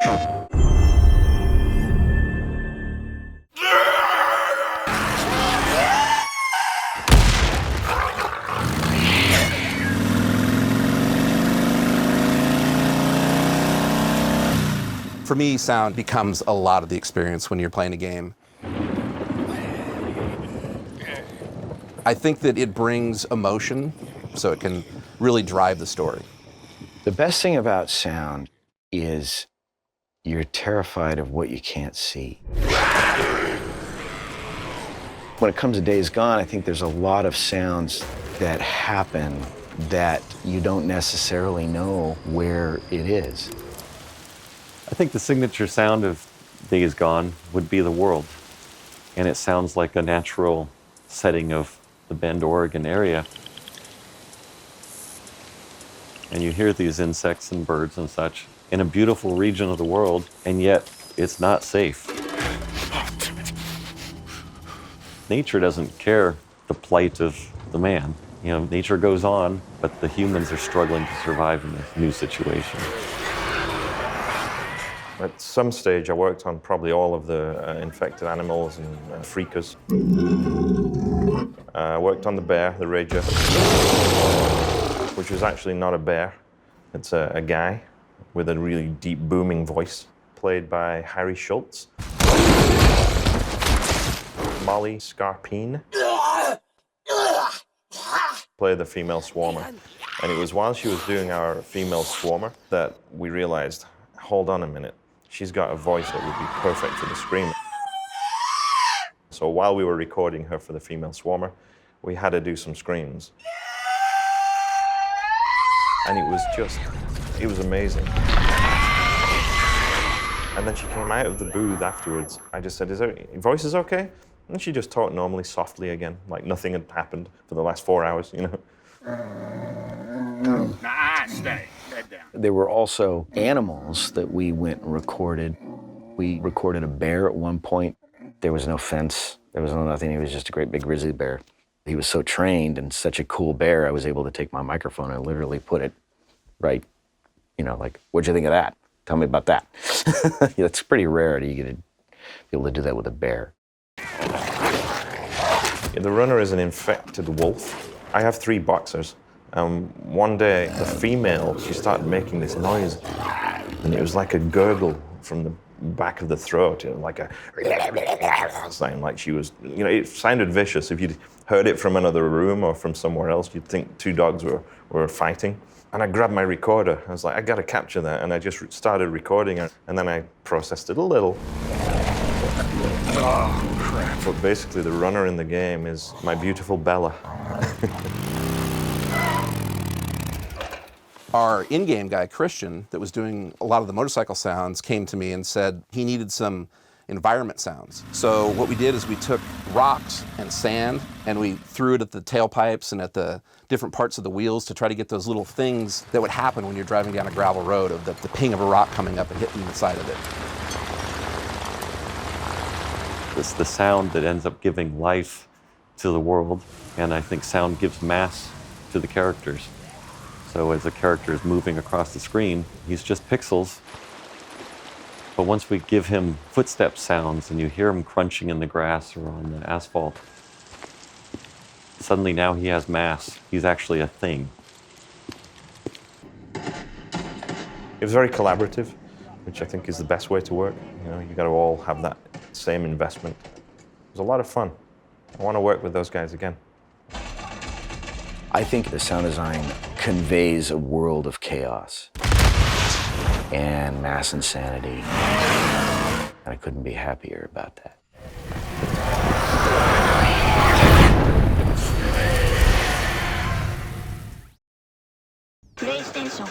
For me, sound becomes a lot of the experience when you're playing a game. I think that it brings emotion, so it can really drive the story. The best thing about sound is you're terrified of what you can't see. When it comes to Days Gone, I think there's a lot of sounds that happen that you don't necessarily know where it is. I think the signature sound of Days Gone would be the world. And it sounds like a natural setting of the Bend, Oregon area. And you hear these insects and birds and such in a beautiful region of the world, and yet it's not safe. Nature doesn't care the plight of the man. You know, nature goes on, but the humans are struggling to survive in this new situation. At some stage, I worked on probably all of the infected animals and freakers. I worked on the bear, the rager, which was actually not a bear. It's a guy with a really deep, booming voice, played by Harry Schultz. Molly Scarpine played the female swarmer. And it was while she was doing our female swarmer that we realized, hold on a minute. She's got a voice that would be perfect for the scream. So while we were recording her for the female swarmer, we had to do some screams. And it was amazing. And then she came out of the booth afterwards. I just said, your voice is okay? And she just talked normally, softly again, like nothing had happened for the last 4 hours, you know? Stay. Head down. There were also animals that we went and recorded. We recorded a bear at one point. There was no fence. There was no nothing. He was just a great big grizzly bear. He was so trained and such a cool bear, I was able to take my microphone and literally put it right, you know, like, what'd you think of that? Tell me about that. It's pretty rare to get to be able to do that with a bear. The runner is an infected wolf. I have 3 boxers. One day, the female, she started making this noise, and it was like a gurgle from the back of the throat, you know, like a sound, like she was, you know, it sounded vicious. If you'd heard it from another room or from somewhere else, you'd think 2 dogs were fighting. And I grabbed my recorder. I was like, I gotta capture that, and I just started recording it, and then I processed it a little. Oh, crap. But basically, the runner in the game is my beautiful Bella. Our in-game guy, Christian, that was doing a lot of the motorcycle sounds, came to me and said he needed some environment sounds. So what we did is we took rocks and sand and we threw it at the tailpipes and at the different parts of the wheels to try to get those little things that would happen when you're driving down a gravel road, of the ping of a rock coming up and hitting the side of it. It's the sound that ends up giving life to the world, and I think sound gives mass to the characters. So as the character is moving across the screen, he's just pixels. But once we give him footstep sounds and you hear him crunching in the grass or on the asphalt, suddenly now he has mass. He's actually a thing. It was very collaborative, which I think is the best way to work. You know, you got to all have that same investment. It was a lot of fun. I want to work with those guys again. I think the sound design conveys a world of chaos and mass insanity. And I couldn't be happier about that. PlayStation